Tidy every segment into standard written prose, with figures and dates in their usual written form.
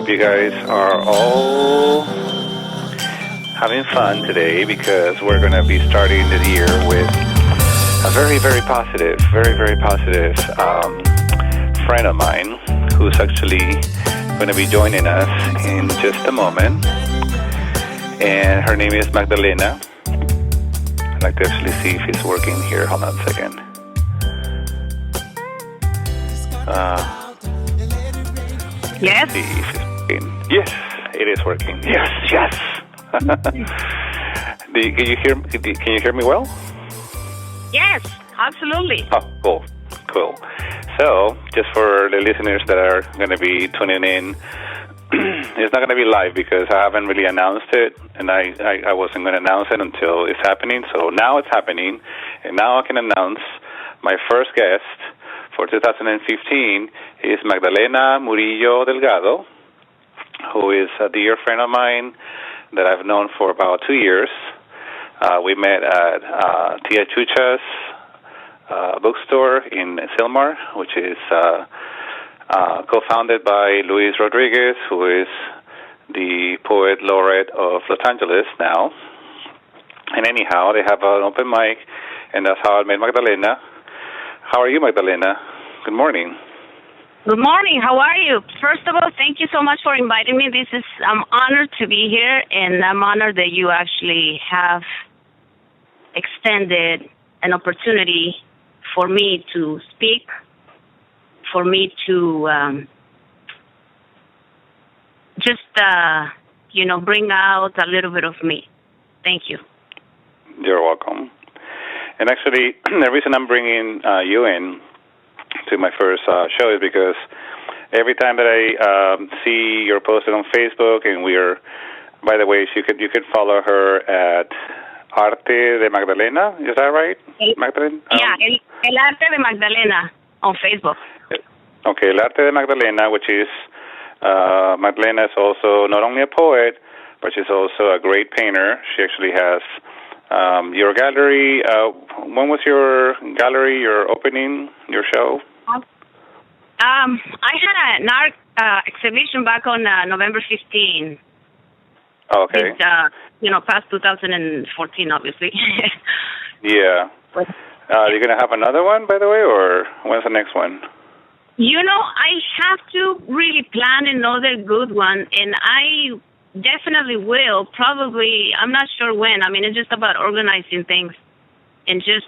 hope you guys are all having fun today because we're going to be starting the year with a very, very positive friend of mine who's actually going to be joining us in just a moment. And her name is Magdalena. I'd like to actually see if it's working here. Hold on a second. Yes. See if it's working. Yes, it is working. Yes. Can you hear me well? Yes, absolutely. Oh, cool. So, just for the listeners that are going to be tuning in, it's not going to be live because I haven't really announced it, and I wasn't going to announce it until it's happening. So now it's happening, and now I can announce my first guest for 2015 is Magdalena Murillo Delgado, who is a dear friend of mine that I've known for about 2 years. We met at Tia Chucha's bookstore in Silmar, which is co-founded by Luis Rodriguez, who is the poet laureate of Los Angeles now. And anyhow, they have an open mic, and that's how I met Magdalena. How are you, Magdalena? Good morning. Good morning. How are you? First of all, thank you so much for inviting me. I'm honored to be here, and I'm honored that you actually have extended an opportunity for me to speak, for me to bring out a little bit of me. Thank you. You're welcome. And actually, the reason I'm bringing you in to my first show is because every time that I see you're posted on Facebook, and by the way, you could follow her at Arte de Magdalena. Is that right, Magdalena? Yeah, El Arte de Magdalena on Facebook. Okay, El Arte de Magdalena, which is Magdalena is also not only a poet, but she's also a great painter. She actually has your gallery. When was your gallery, your opening, your show? I had an art exhibition back on November 15. Okay. Past 2014, obviously. Yeah. Are you going to have another one, by the way, or when's the next one? I have to really plan another good one, and I definitely will. Probably, I'm not sure when. I mean, it's just about organizing things and just,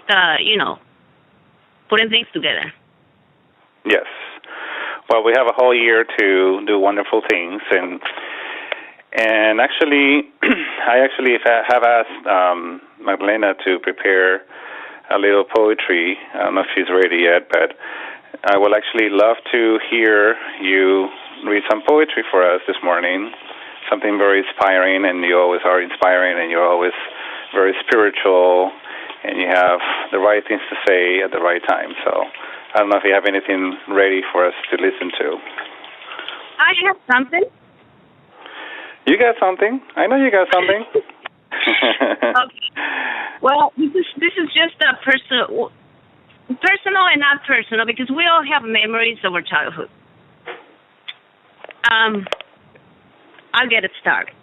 putting things together. Yes. Well, we have a whole year to do wonderful things, and actually, I have asked Magdalena to prepare a little poetry. I don't know if she's ready yet, but I would actually love to hear you read some poetry for us this morning. Something very inspiring, and you always are inspiring, and you're always very spiritual, and you have the right things to say at the right time. So I don't know if you have anything ready for us to listen to. I have something. You got something? I know you got something. Okay. Well, this is just a personal and not personal, because we all have memories of our childhood. I'll get it started.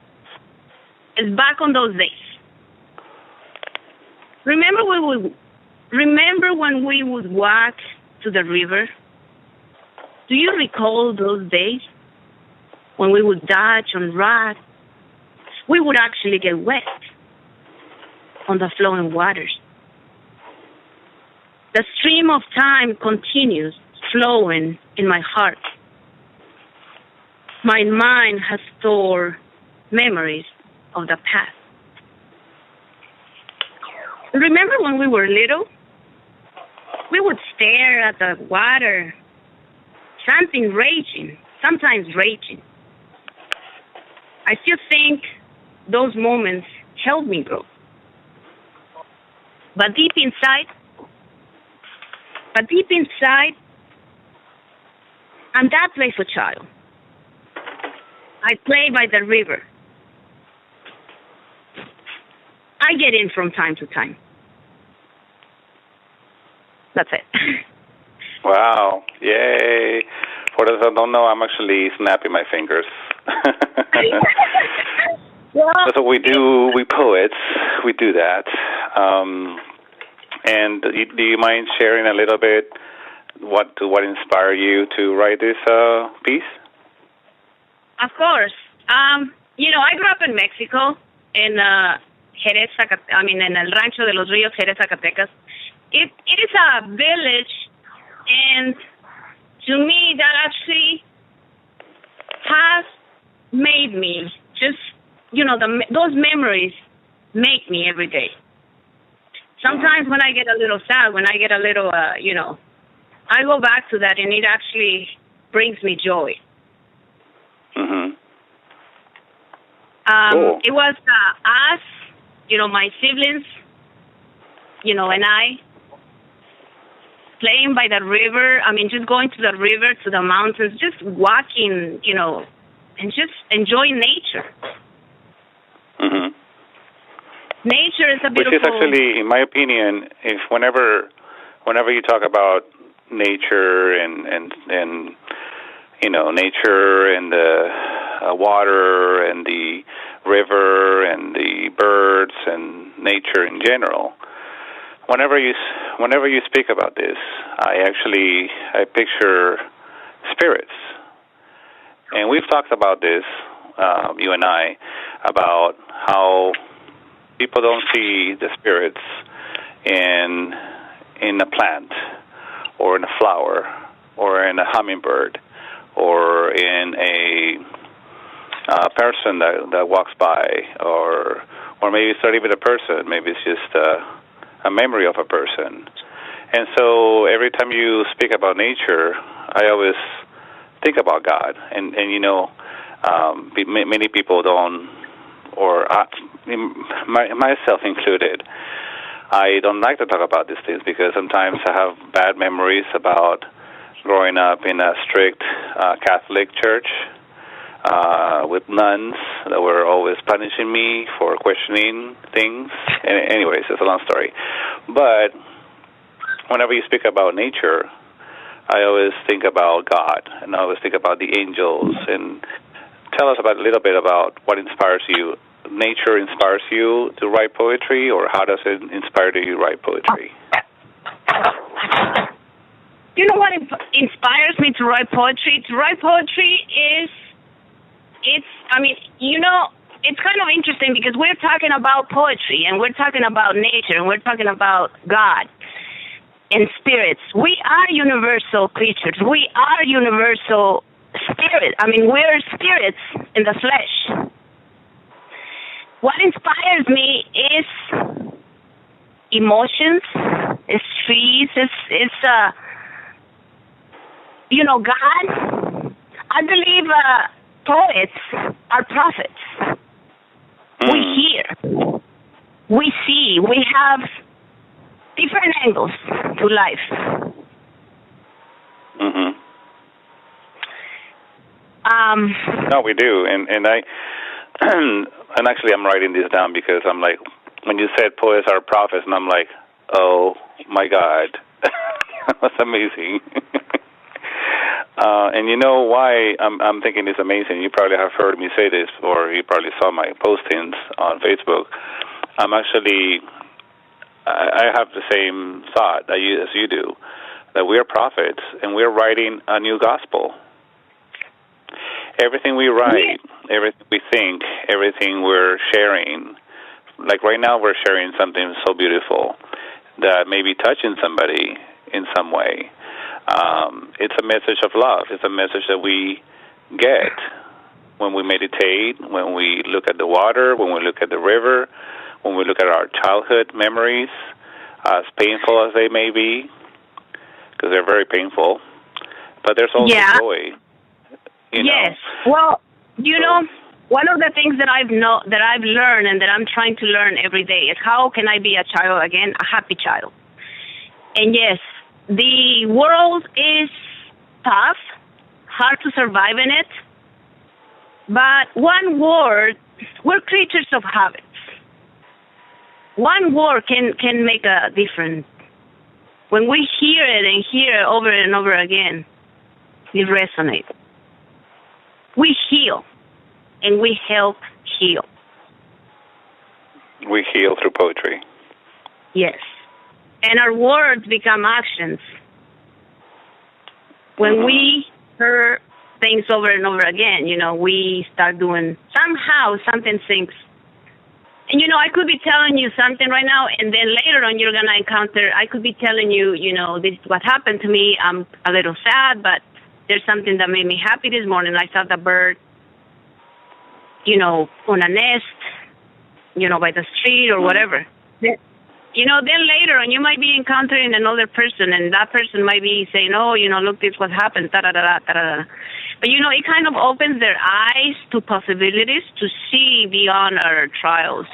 It's back on those days. Remember when we would walk to the river? Do you recall those days when we would dodge on rocks? We would actually get wet on the flowing waters. The stream of time continues flowing in my heart. My mind has stored memories of the past. Remember when we were little? We would stare at the water, something raging, sometimes raging. I still think those moments helped me grow. But deep inside, I'm that playful child. I play by the river. I get in from time to time. That's it. Wow. Yay. For those that don't know, I'm actually snapping my fingers. Well, That's what we do. We poets, we do that. And do you mind sharing a little bit what inspired you to write this piece? of course. I grew up in Mexico, in Jerez, in El Rancho de los Ríos, Jerez, Zacatecas. It is a village, and to me, that actually has made me just, those memories make me every day. Sometimes when I get a little sad, when I get a little, I go back to that, and it actually brings me joy. Mm-hmm. Cool. It was us, my siblings, and I, playing by the river. Just going to the river, to the mountains, just walking, and just enjoying nature. Mm-hmm. Nature is a beautiful... Which is actually, in my opinion, whenever you talk about nature and nature and the water and the river and the birds and nature in general, whenever you speak about this, I picture spirits, and we've talked about this, you and I, about how people don't see the spirits in a plant, or in a flower, or in a hummingbird, or in a person that walks by, or maybe it's not even a person. Maybe it's just a memory of a person. And so every time you speak about nature, I always think about God. And many people don't, or myself included, I don't like to talk about these things because sometimes I have bad memories about growing up in a strict Catholic church with nuns that were always punishing me for questioning things. Anyways, it's a long story. But whenever you speak about nature, I always think about God, and I always think about the angels. And tell us a little bit about what inspires you. Nature inspires you to write poetry, or how does it inspire you to write poetry? You know what inspires me to write poetry? To write poetry it's kind of interesting because we're talking about poetry, and we're talking about nature, and we're talking about God and spirits. We are universal creatures. We are universal spirit. We're spirits in the flesh. What inspires me is emotions, is trees, is God. I believe poets are prophets. We hear, we see, we have different angles to life. Mm-hmm. No, we do, and I, and actually I'm writing this down because I'm like, when you said poets are prophets, and I'm like, oh my God, that's amazing. And you know why I'm thinking it's amazing? You probably have heard me say this, or you probably saw my postings on Facebook. I have the same thought as you do, that we're prophets and we're writing a new gospel. Everything we write, everything we think, everything we're sharing, like right now we're sharing something so beautiful that may be touching somebody in some way. It's a message of love. It's a message that we get when we meditate, when we look at the water, when we look at the river, when we look at our childhood memories, as painful as they may be, because they're very painful. But there's also joy. Yes. Well, one of the things that I've learned and that I'm trying to learn every day is how can I be a child again, a happy child. And yes, the world is tough, hard to survive in it. But one word, we're creatures of habits. One word can make a difference. When we hear it and hear it over and over again, it resonates. We heal. and we help heal. We heal through poetry. Yes. And our words become actions. When we hear things over and over again, we start doing, somehow something sinks. And, I could be telling you something right now, and then later on you're going to encounter, I could be telling you, this is what happened to me. I'm a little sad, but there's something that made me happy this morning. I saw the bird, on a nest, by the street or whatever. Then later on you might be encountering another person, and that person might be saying, oh, look, this what happened, da-da-da-da, da-da-da. But, it kind of opens their eyes to possibilities to see beyond our trials.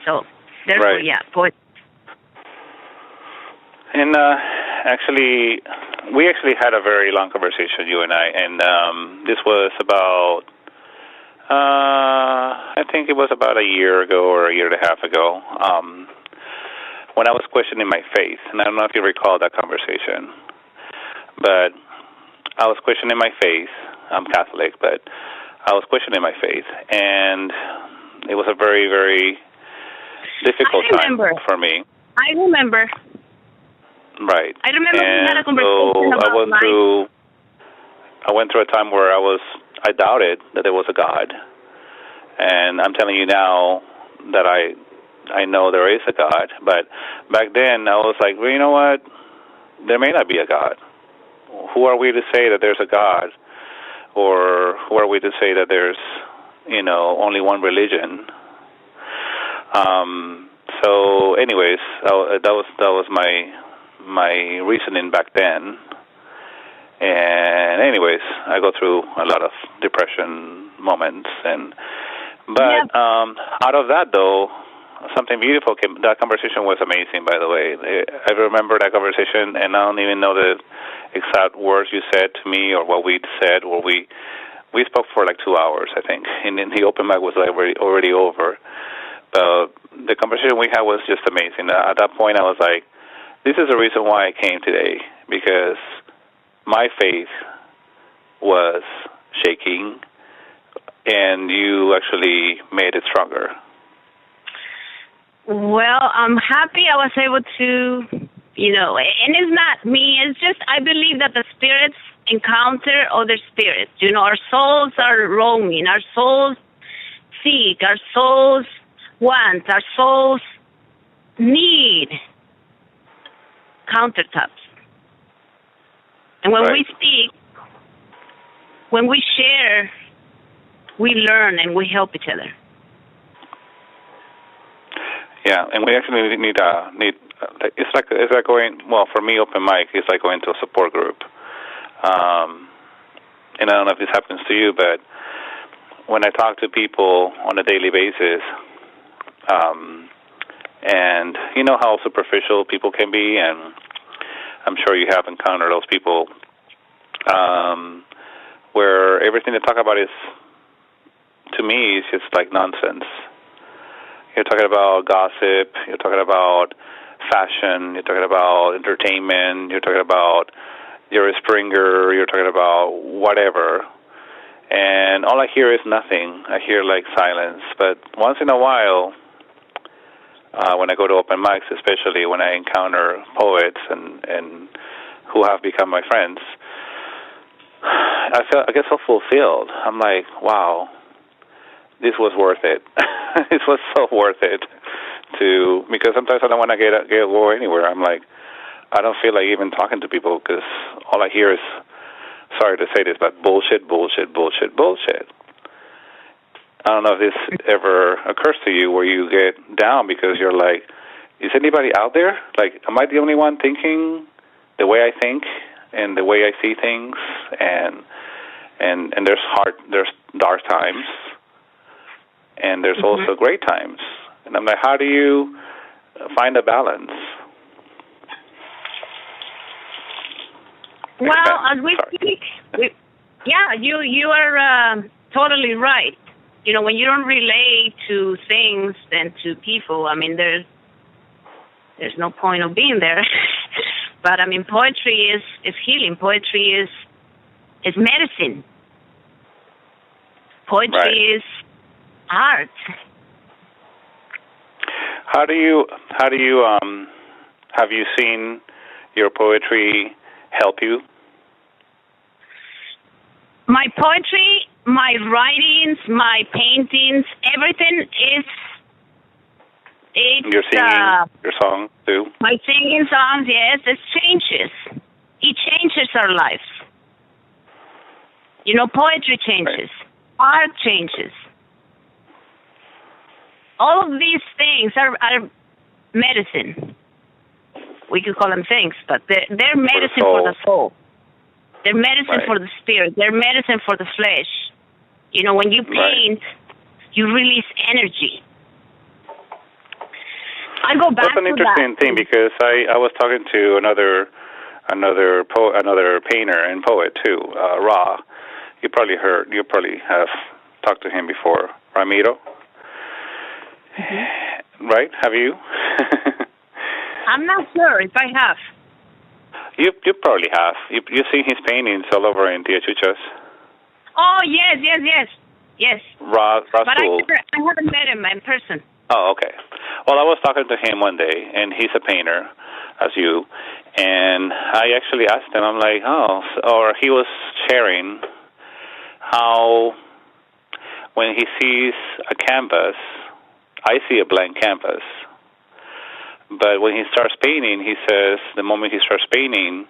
So, therefore, right. yeah, poetry. And we actually had a very long conversation, you and I, and this was about, I think it was about a year ago or a year and a half ago, when I was questioning my faith. And I don't know if you recall that conversation, but I was questioning my faith. I'm Catholic, but I was questioning my faith, and it was a very, very difficult time for me. I remember. Right. I remember and we had a conversation about I went through a time where I doubted that there was a God, and I'm telling you now that I know there is a God. But back then I was like, well, you know what? There may not be a God. Who are we to say that there's a God? Or who are we to say that there's, only one religion? So anyways, that was my reasoning back then. And anyways, I go through a lot of depression moments, but out of that though, something beautiful came. That conversation was amazing, by the way. I remember that conversation, and I don't even know the exact words you said to me or what we said. Or we spoke for like 2 hours, I think, and then the open mic was already over. The conversation we had was just amazing. At that point, I was like, this is the reason why I came today, because my faith was shaking, and you actually made it stronger. Well, I'm happy I was able to, and it's not me, it's just I believe that the spirits encounter other spirits. Our souls are roaming, our souls seek, our souls want, our souls need countertops. And when we speak, when we share, we learn and we help each other. Yeah, and we actually need it's like going, well, for me, open mic is like going to a support group. And I don't know if this happens to you, but when I talk to people on a daily basis, and you know how superficial people can be, and I'm sure you have encountered those people, where everything they talk about is, to me, is just like nonsense. You're talking about gossip, you're talking about fashion, you're talking about entertainment, you're talking about Jerry Springer, you're talking about whatever. And all I hear is nothing. I hear like silence. But once in a while, when I go to open mics, especially when I encounter poets and who have become my friends, I get so fulfilled. I'm like, wow, this was worth it. This was so worth it because sometimes I don't want to go anywhere. I'm like, I don't feel like even talking to people because all I hear is, sorry to say this, but bullshit, bullshit, bullshit, bullshit. I don't know if this ever occurs to you where you get down because you're like, is anybody out there? Like, am I the only one thinking the way I think and the way I see things? And there's dark times, and there's also great times. And I'm like, how do you find a balance? Well, as we speak, you are totally right. When you don't relate to things and to people, I mean, there's no point of being there. But I mean, poetry is healing. Poetry is medicine. Poetry is art. How do you have you seen your poetry help you? My poetry, my writings, my paintings, everything is. Your singing, your song too. My singing songs, yes, it changes. It changes our lives. Poetry changes. Right. Art changes. All of these things are medicine. We could call them things, but they're medicine for the soul. They're medicine for the spirit. They're medicine for the flesh. When you paint, you release energy. I go back to that. That's an interesting thing because I was talking to another painter and poet too, Ra. You probably have talked to him before, Ramiro. Mm-hmm. Right? Have you? I'm not sure if I have. You probably have. You've seen his paintings all over in Tiachuchas. Oh yes. Rasul. But I haven't met him in person. Oh, okay. Well, I was talking to him one day, and he's a painter, as you, and I actually asked him, I'm like, or he was sharing how when he sees a canvas, I see a blank canvas, but when he starts painting, he says the moment he starts painting,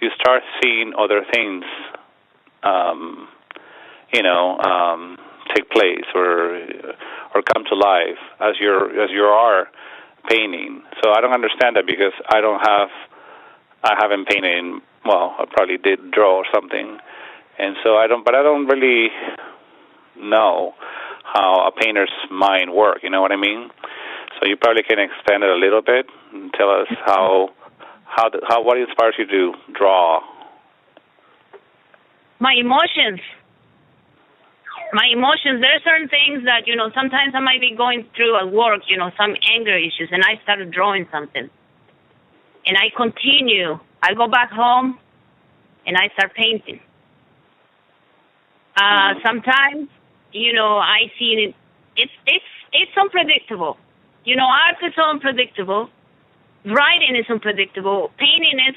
you start seeing other things, take place or come to life as you are painting. So I don't understand that because I haven't painted. I probably did draw or something, and so I don't really know how a painter's mind works. You know what I mean? So you probably can expand it a little bit and tell us how what inspires you to draw. My emotions. There are certain things that, sometimes I might be going through at work, some anger issues, and I started drawing something. And I continue. I go back home, and I start painting. Sometimes, I see it's unpredictable. Art is unpredictable. Writing is unpredictable. Painting is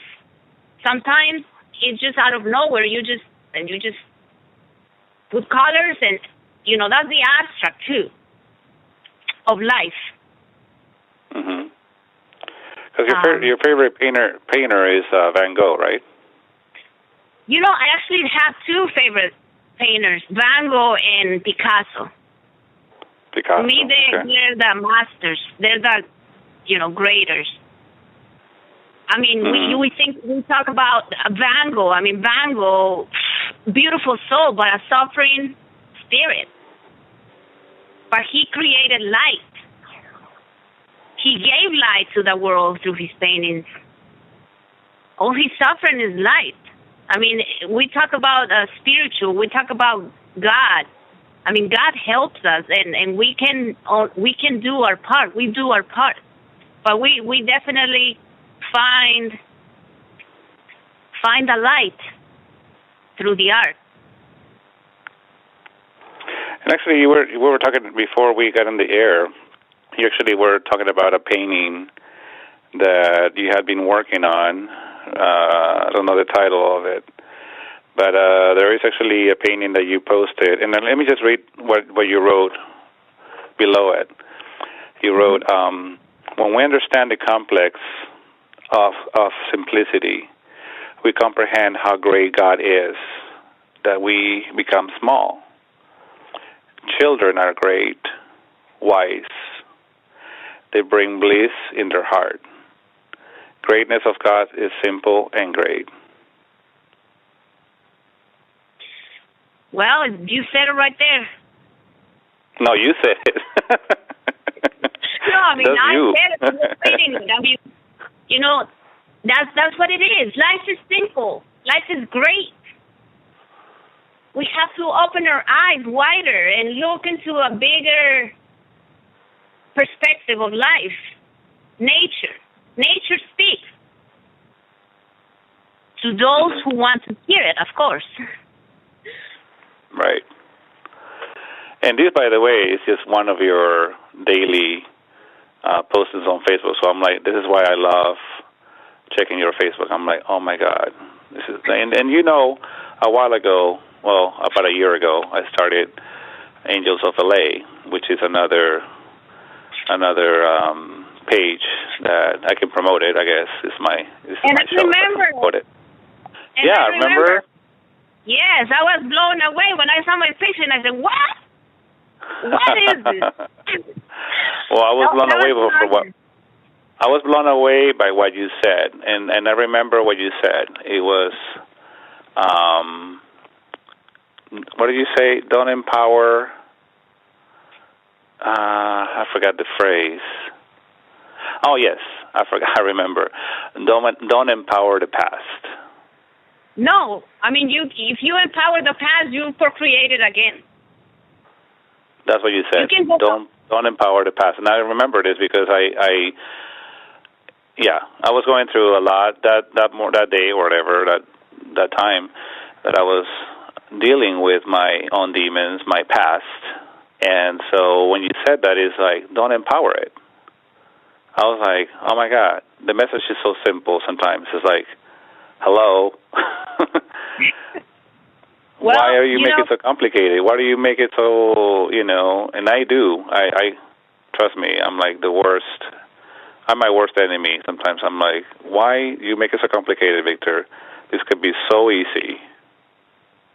sometimes it's just out of nowhere. You just put colors, and that's the abstract too of life. Mhm. Because your favorite painter is Van Gogh, right? I actually have two favorite painters, Van Gogh and Picasso. To me, they're the masters. They're the graders. I mean, we talk about Van Gogh. I mean, Van Gogh, beautiful soul, but a suffering spirit. But he created light. He gave light to the world through his paintings. All his suffering is light. I mean, we talk about spiritual. We talk about God. I mean, God helps us, and we can do our part. We do our part, but we definitely find the light through the art. And actually, we were talking before we got on the air. You actually were talking about a painting that you had been working on. I don't know the title of it, but there is actually a painting that you posted. And then let me just read what you wrote below it. You wrote, when we understand the complex of simplicity, we comprehend how great God is, that we become small. Children are great, wise. They bring bliss in their heart. Greatness of God is simple and great. Well, you said it right there. No, you said it. No, I mean, That's I you. said it. I'm just reading it. I mean, that's what it is. Life is simple. Life is great. We have to open our eyes wider and look into a bigger perspective of life. Nature speaks to those who want to hear it, of course. Right. And this, by the way, is just one of your daily postings on Facebook. So I'm like, this is why I love checking your Facebook. I'm like, oh my God, this is. And you know, a while ago, well, about a year ago, I started Angels of LA, which is another page that I can promote it. I guess is my show. Remember. Yeah, I remember. Yes, I was blown away when I saw my picture, and I said, "What? What is this?" Well, I was blown away for what. I was blown away by what you said, and I remember what you said. It was, what did you say? Don't empower. I forgot the phrase. Oh yes, I forgot. I remember. Don't empower the past. No, I mean if you empower the past, you procreate it again. That's what you said. Don't empower the past. And I remember this because I was going through a lot that day or whatever that time that I was dealing with my own demons, my past. And so when you said that, it's like, don't empower it. I was like, oh my God, the message is so simple sometimes. It's like, hello. Well, why are you making it so complicated? Why do you make it so, and I do. I trust me, I'm like the worst. I'm my worst enemy. Sometimes I'm like, why you make it so complicated, Victor? This could be so easy.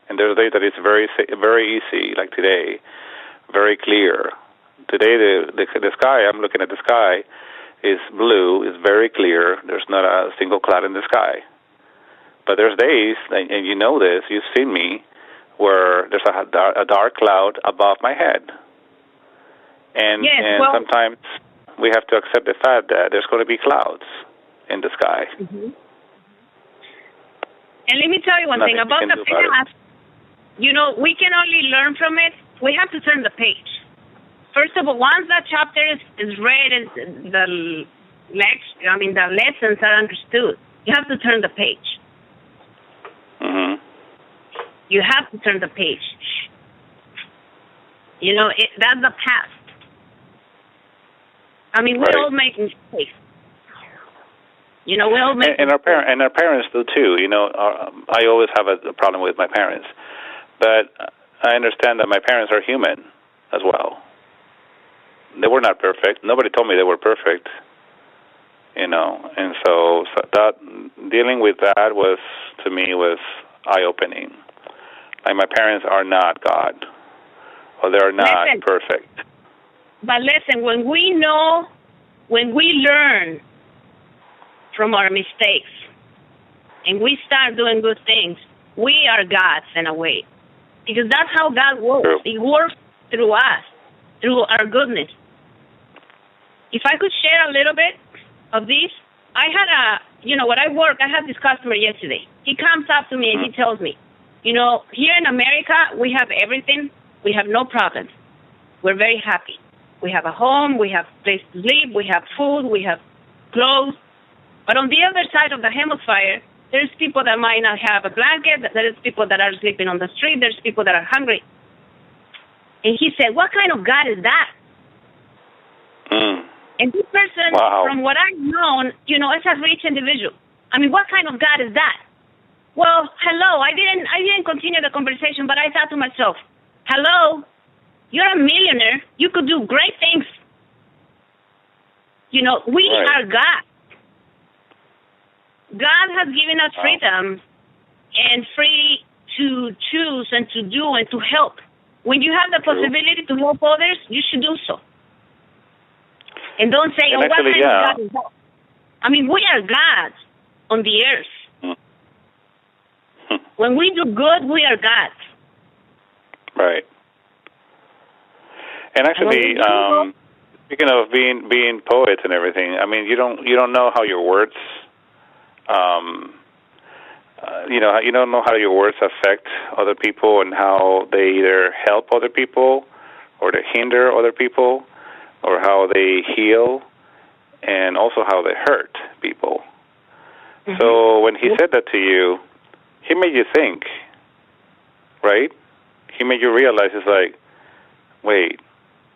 And there's days that it's very, very easy, like today, very clear. Today, the sky, I'm looking at the sky, is blue, is very clear. There's not a single cloud in the sky. But there's days, and you know this, you've seen me, where there's a dark cloud above my head. And sometimes we have to accept the fact that there's going to be clouds in the sky. Mm-hmm. And let me tell you one thing about the past. We can only learn from it. We have to turn the page. First of all, once that chapter is read and the lessons are understood, you have to turn the page. Mm-hmm. You have to turn the page. That's the past. We all make mistakes. We all make and our parents do too. I always have a problem with my parents, but I understand that my parents are human as well. They were not perfect. Nobody told me they were perfect. And so that dealing with that was eye-opening. Like my parents are not God, or they are not perfect. But listen, when we learn from our mistakes and we start doing good things, we are gods in a way. Because that's how God works. True. He works through us, through our goodness. If I could share a little bit of this, I had I had this customer yesterday. He comes up to me and he tells me, here in America, we have everything. We have no problems. We're very happy. We have a home. We have a place to live. We have food. We have clothes. But on the other side of the hemisphere, there's people that might not have a blanket. There's people that are sleeping on the street. There's people that are hungry. And he said, what kind of God is that? And this person, from what I've known, is a rich individual. What kind of God is that? Well, hello, I didn't continue the conversation, but I thought to myself, hello, you're a millionaire. You could do great things. We are God. God has given us freedom and free to choose and to do and to help. When you have the possibility to help others, you should do so. And don't say, what kind of God is that? We are gods on the earth. When we do good, we are gods. Right. And actually, speaking of being poets and everything, you don't know how your words, you don't know how your words affect other people and how they either help other people or they hinder other people, or how they heal, and also how they hurt people. Mm-hmm. So when he said that to you, he made you think, right? He made you realize, it's like, wait,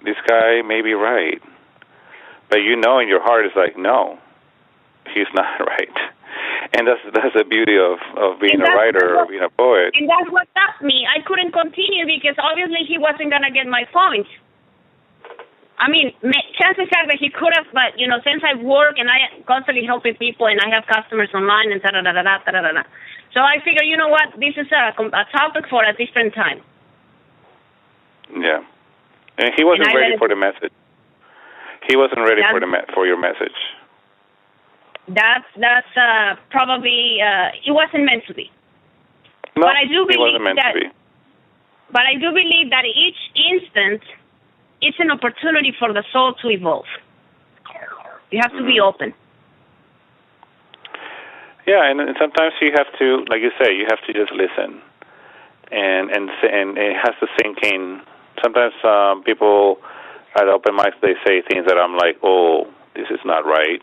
this guy may be right. But you know in your heart is like, no, he's not right. And that's the beauty of being a writer or being a poet. And that's what stopped me. I couldn't continue because obviously he wasn't going to get my point. I mean, chances are that he could have, but, since I work and I constantly helping people and I have customers online and da-da-da-da-da-da-da-da. So I figure, you know what, this is a topic for a different time. Yeah. And he wasn't ready for the message. He wasn't ready for your message. That's probably, it wasn't meant to be. No, but I do believe it wasn't meant to be. But I do believe that each instant, it's an opportunity for the soul to evolve. You have to be open. Yeah, and sometimes you have to, like you say, you have to just listen, and it has to sink in. Sometimes people at open mics, they say things that I'm like, oh, this is not right.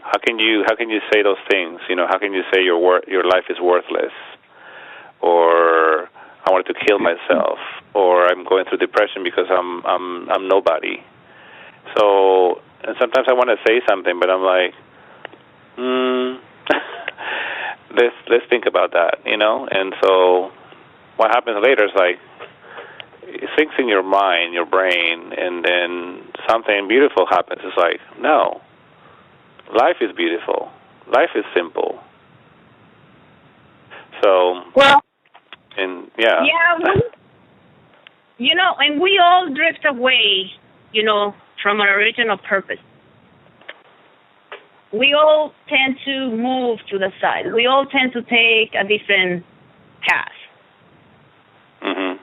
How can you say those things? How can you say your life is worthless, or I wanted to kill myself, or I'm going through depression because I'm nobody. So, and sometimes I want to say something, but I'm like, let's think about that, And so, what happens later is like it sinks in your mind, your brain, and then something beautiful happens. It's like, no, life is beautiful, life is simple. So, well. And yeah, and we all drift away, from our original purpose. We all tend to move to the side. We all tend to take a different path. Mhm.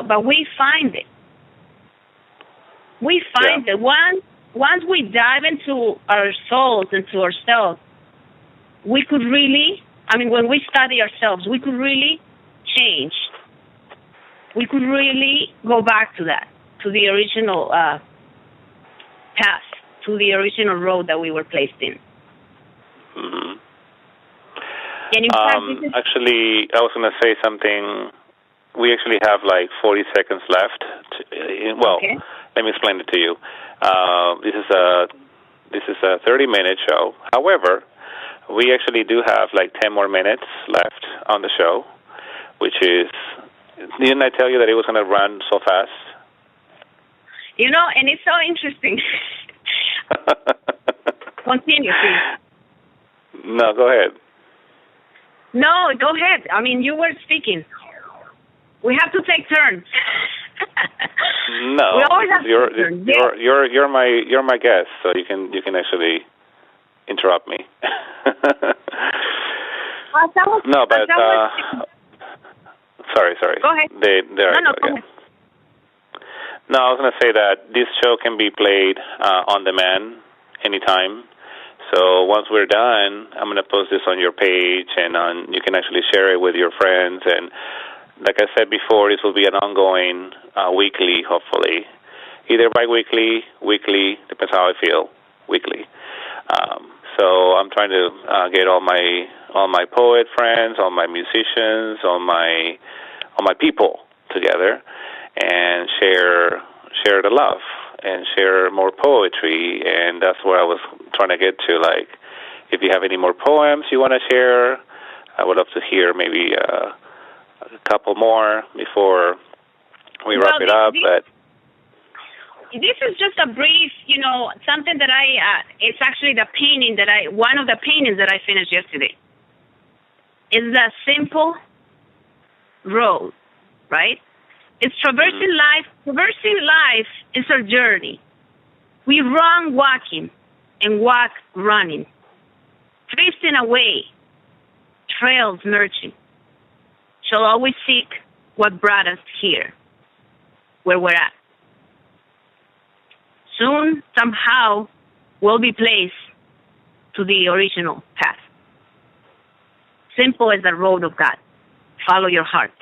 But we find it. We find it. Once we dive into our souls, into ourselves, we could really, when we study ourselves, we could really change. We could really go back to that, to the original path, to the original road that we were placed in. Mm-hmm. And in fact, actually, I was going to say something. We actually have like 40 seconds left. Okay. Let me explain it to you. This is a 30-minute show. However, we actually do have like 10 more minutes left on the show, which is, didn't I tell you that it was going to run so fast? And it's so interesting. Continue, please. No, go ahead. No, go ahead. You were speaking. We have to take turns. No, we always have to take turns. You're my guest, so you can actually interrupt me. No, but sorry. Go ahead. Go ahead. No, I was going to say that this show can be played on demand anytime. So once we're done, I'm going to post this on your page, and you can actually share it with your friends. And like I said before, this will be an ongoing weekly, hopefully, either bi-weekly, weekly, depends how I feel, weekly. So I'm trying to get all my poet friends, all my musicians, all my people together, and share the love and share more poetry. And that's where I was trying to get to. Like, if you have any more poems you want to share, I would love to hear maybe a couple more before we wrap it up. But this is just a brief, something that it's actually one of the paintings that I finished yesterday. It's the simple road, right? It's traversing life. Traversing life is our journey. We run walking and walk running, drifting away, trails merging. Shall always seek what brought us here, where we're at. Soon, somehow, we'll be placed to the original path. Simple as the road of God. Follow your heart.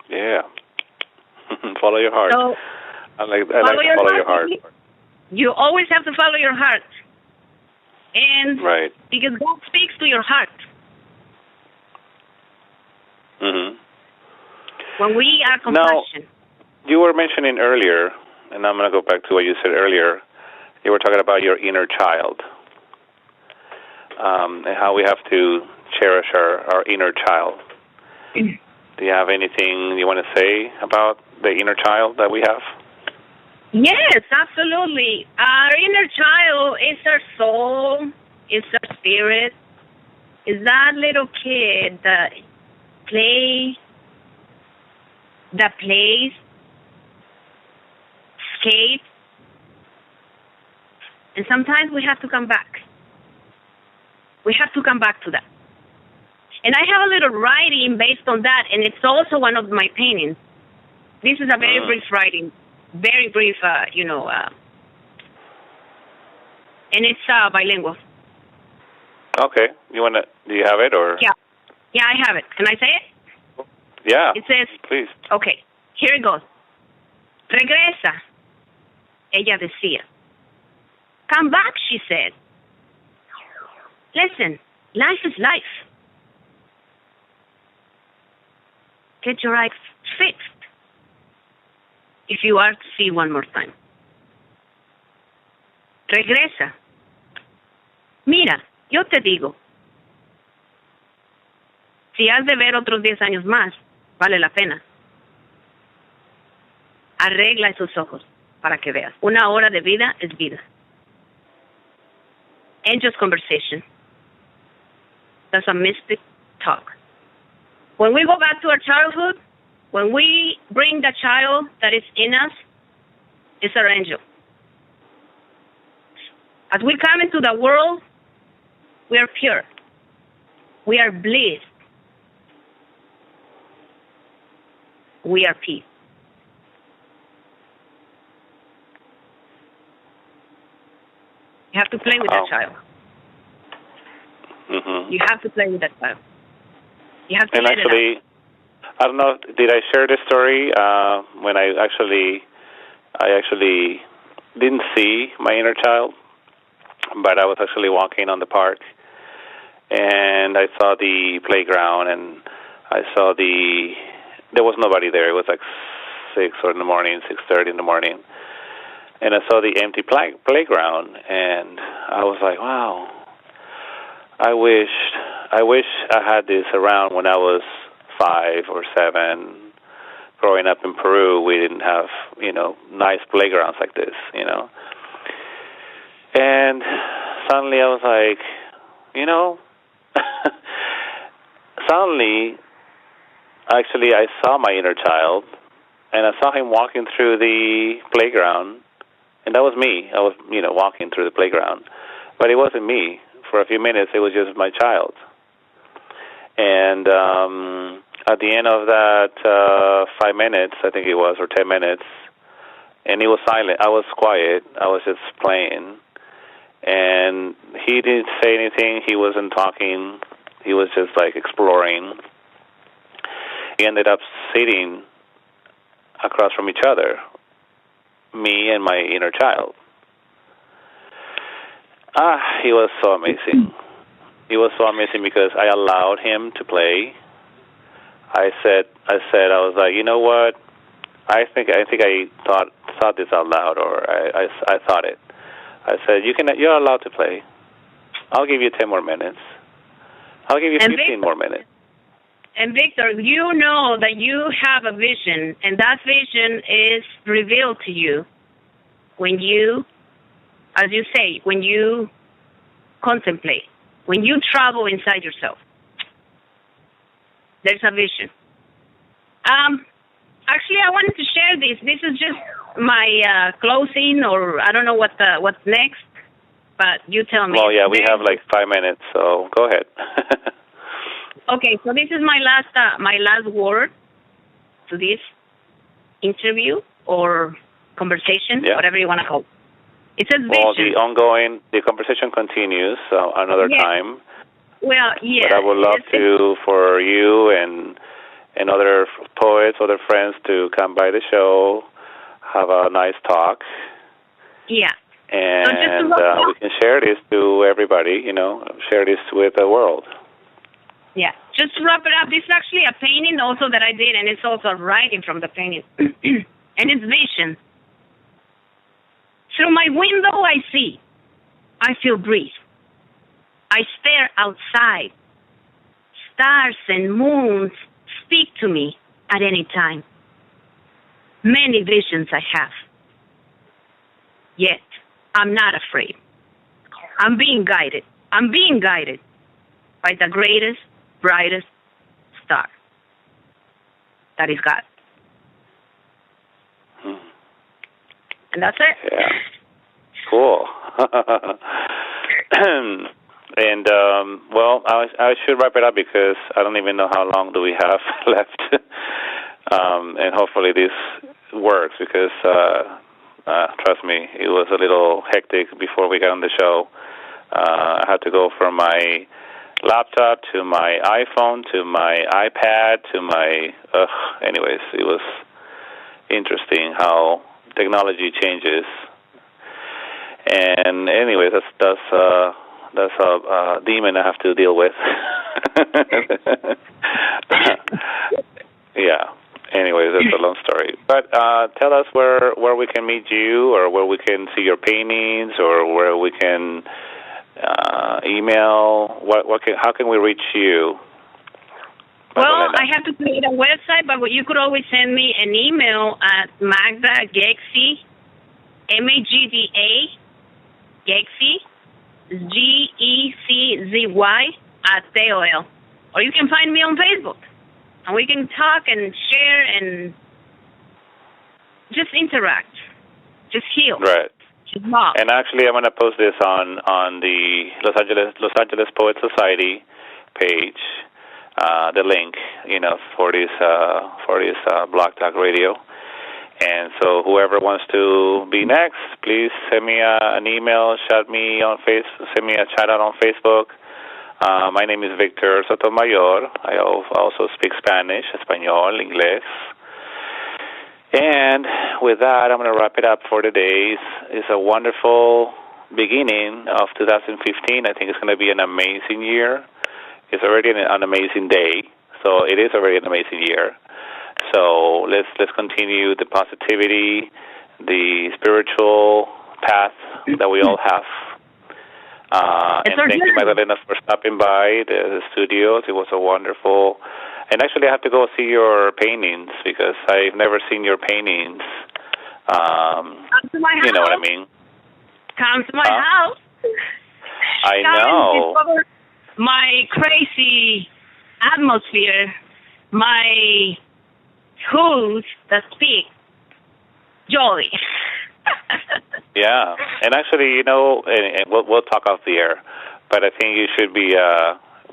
Yeah. Follow your heart. So, I like to follow your heart. You always have to follow your heart. And right. Because God speaks to your heart. When we are compassion. Now, you were mentioning earlier, and I'm going to go back to what you said earlier. You were talking about your inner child, and how we have to cherish our inner child. Do you have anything you want to say about the inner child that we have? Yes, absolutely. Our inner child is our soul, is our spirit, is that little kid that plays, skates, and sometimes we have to come back. We have to come back to that. And I have a little writing based on that, and it's also one of my paintings. This is a very brief writing, very brief, and it's bilingual. Okay. Do you have it, or? Yeah, I have it. Can I say it? Yeah. It says, please. Okay, here it goes. Regresa, ella decía. Come back, she said. Listen, life is life. Get your eyes fixed if you are to see one more time. Regresa. Mira, yo te digo, si has de ver otros 10 años más, vale la pena. Arregla esos ojos para que veas. 1 hora de vida es vida. Angel's conversation. That's a mystic talk. When we go back to our childhood, when we bring the child that is in us, it's our angel. As we come into the world, we are pure. We are bliss. We are peace. You have to play with that child. Mm-hmm. You have to play with that child. You have to. And actually, I don't know. Did I share this story when I actually didn't see my inner child, but I was actually walking on the park, and I saw the playground, and I saw there was nobody there. It was like 6:30 in the morning, and I saw the empty playground, and I was like, wow. I wish I had this around when I was 5 or 7. Growing up in Peru, we didn't have, nice playgrounds like this, And suddenly I was like, suddenly, actually, I saw my inner child, and I saw him walking through the playground, and that was me. I was, walking through the playground, but it wasn't me. For a few minutes, it was just my child. And at the end of that 5 minutes, I think it was, or 10 minutes, and he was silent. I was quiet. I was just playing. And he didn't say anything. He wasn't talking. He was just, exploring. He ended up sitting across from each other, me and my inner child. He was so amazing. He was so amazing because I allowed him to play. I was like, you know what? I think I thought this out loud, or I thought it. I said, you're allowed to play. I'll give you 10 more minutes. I'll give you 15 more minutes. And Victor, you know that you have a vision, and that vision is revealed to you when you, as you say, when you contemplate, when you travel inside yourself. There's a vision. Actually, I wanted to share this. This is just my closing, or I don't know what's next, but you tell me. Well, yeah, we have 5 minutes, so go ahead. Okay, so this is my last word to this interview or conversation, whatever you want to call it. It says vision. Well, the conversation continues another time. Well, yeah. But I would love for you and other poets, other friends to come by the show, have a nice talk. Yeah. And we can share this to everybody, share this with the world. Yeah. just to wrap it up, this is actually a painting also that I did, and it's also writing from the painting. And it's vision. Through my window I see. I feel breeze. I stare outside. Stars and moons speak to me at any time. Many visions I have. Yet, I'm not afraid. I'm being guided. I'm being guided by the greatest, brightest star. That is God. And that's it. Yeah. Cool. And, well, I should wrap it up because I don't even know how long do we have left. And hopefully this works because, trust me, it was a little hectic before we got on the show. I had to go from my laptop to my iPhone to my iPad to my... anyways, it was interesting how technology changes. And anyways, that's a demon I have to deal with. Yeah. Anyways, that's a long story. But tell us where we can meet you, or where we can see your paintings, or where we can email. How can we reach you? Well, I have to create a website, but you could always send me an email at Magda Gexy, Magda Gexy, GECZY @AOL. Or you can find me on Facebook, and we can talk and share and just interact, just heal. Right. Just love. And actually, I'm going to post this on the Los Angeles Poet Society page. The link, for this Blog Talk Radio. And so whoever wants to be next, please send me an email, send me a chat out on Facebook. My name is Victor Sotomayor. I also speak Spanish, Español, Inglés. And with that, I'm going to wrap it up for today. It's a wonderful beginning of 2015. I think it's going to be an amazing year. It's already an amazing day, so it is already an amazing year. So let's continue the positivity, the spiritual path that we all have. And thank you, Magdalena, for stopping by the studios. It was a wonderful. And actually, I have to go see your paintings because I've never seen your paintings. Come to my house. You know what I mean? Come to my house. I know. My crazy atmosphere, my hooves that speak joy. Yeah, and actually, and we'll talk off the air, but I think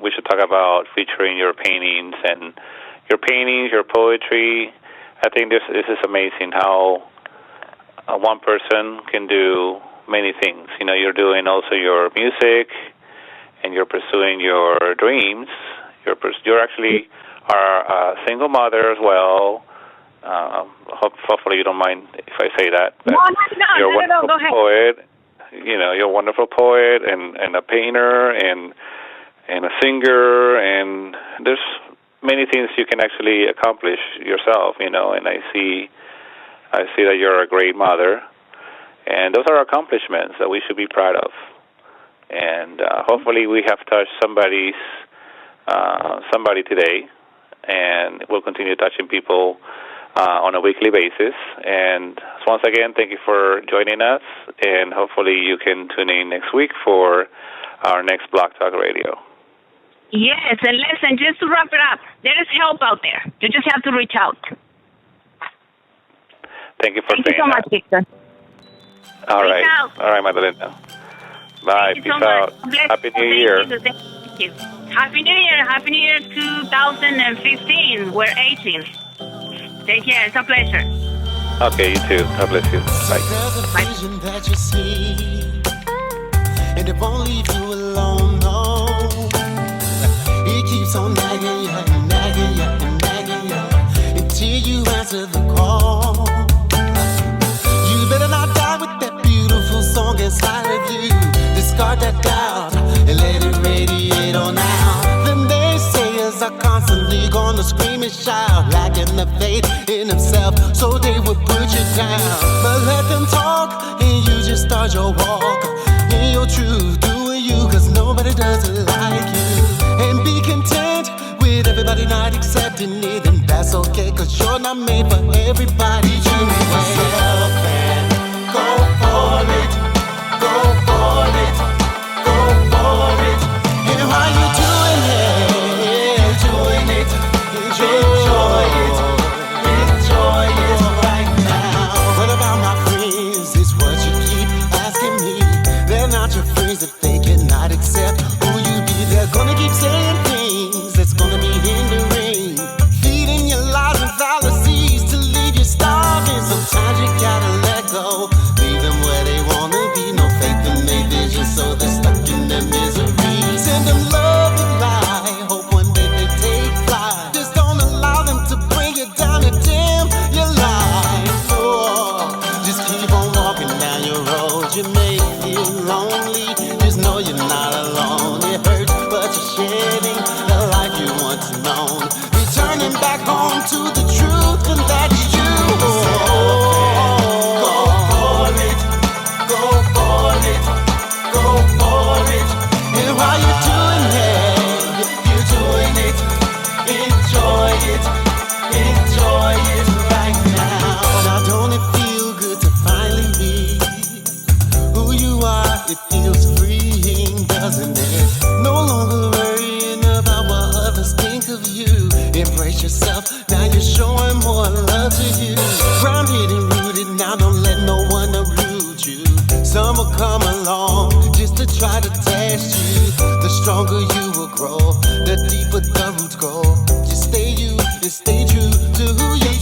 we should talk about featuring your paintings, your poetry. I think this is amazing how one person can do many things. You're doing also your music, and you're pursuing your dreams. You're actually are a single mother as well. Hopefully you don't mind if I say that. But you're a wonderful poet. You're a wonderful poet and a painter and a singer, and there's many things you can actually accomplish yourself. And I see that you're a great mother, and those are accomplishments that we should be proud of. And hopefully we have touched somebody today, and we'll continue touching people on a weekly basis. And once again, thank you for joining us, and hopefully you can tune in next week for our next Blog Talk Radio. Yes, and listen, just to wrap it up, there is help out there. You just have to reach out. Thank you for saying that. Thank you so much, Victor. All right, Magdalena. Bye. Peace out. Happy New Year. Thank you. Happy New Year. Happy New Year 2015. We're 18. Take care. It's a pleasure. Okay, you too. God bless you. Bye. There's a vision that you see, and it won't leave you alone, no. It keeps on nagging you, nagging you, nagging you, until you answer the call. You better not die with that beautiful song inside of you. Discard that doubt and let it radiate on out. Then they say as I gonna scream and shout, lacking the faith in himself, so they would put you down. But let them talk, and you just start your walk in your truth, doing you, cause nobody does it like you. And be content with everybody not accepting it, and that's okay, cause you're not made for everybody. You make yourself and go for it, go for it, go for it. And while you're doing it, enjoy it, enjoy it right now. What about my friends? It's what you keep asking me. They're not your friends if they cannot accept who you be. They're gonna keep saying things that's gonna be hindering, feeding your lies and fallacies to leave you starving. Sometimes you gotta let go, leave them where they wanna be. No faith in their vision, so they're stuck in their misery. Send them love and light, hope one day they take flight. Just don't allow them to bring you down and dim your life. Oh, just keep on walking down your road. You may feel lonely, just know you're not alone. It hurts, but you're shedding the life you once known. Returning back home to the truth, and that's you. Go for it, go for it, go for it. And while you're doing it, enjoy it, enjoy it right now. Now don't it feel good to finally be who you are? It feels freeing, doesn't it? No longer worrying about what others think of you. Embrace yourself, now you're showing more love to you. Grounded and rooted, now don't let no one uproot you. Some will come along just to try to test you. The stronger you will grow, the deeper the roots grow. Just stay you and stay true to who you